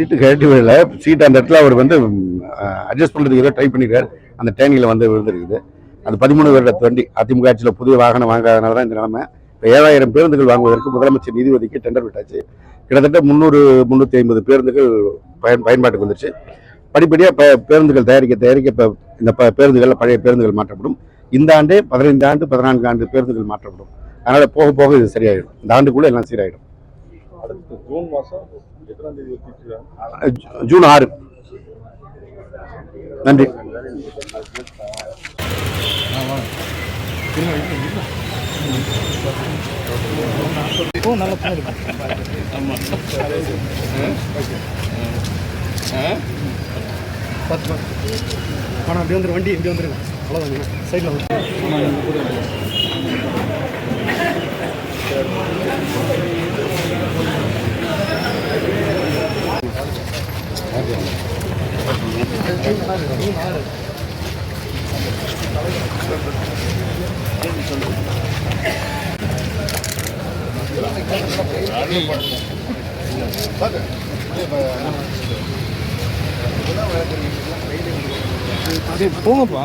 சீட்டு கழட்டி விடல, சீட்டு அந்த இடத்துல அவர் வந்து அட்ஜஸ்ட் பண்ணுறதுக்கு ஏதோ ட்ரை பண்ணிக்கிறார். அந்த டேங்கில் வந்து விழுந்துருக்குது. அது 13 வருட வண்டி. அதிமுக ஆட்சியில் புதிய வாகனம் வாங்காதனால தான் இந்த நிலைமை. இப்போ 7000 பேருந்துகள் வாங்குவதற்கு முதலமைச்சர் நிதி ஒதுக்கி டெண்டர் விட்டாச்சு. கிட்டத்தட்ட 300-350 பேருந்துகள் பயன்பாட்டுக்கு வந்துருச்சு. படிப்படியாக பேருந்துகள் தயாரிக்க இப்போ இந்த பேருந்துகளில் பழைய பேருந்துகள் மாற்றப்படும். இந்த ஆண்டே 15 ஆண்டு 14 ஆண்டு பேருந்துகள் மாற்றப்படும். அதனால போக போக இது சரியாயிடும். இந்த ஆண்டுக்குள்ள எல்லாம் சீராயிடும். ஜூன் மாதம் எத்தனாம் தேதி ஜூன் 6. நன்றி. ஆனால் அப்படி வந்துடும், வண்டி இப்படி வந்துருங்க. அவ்வளோதாங்க, சைடில் வந்து போங்கப்பா.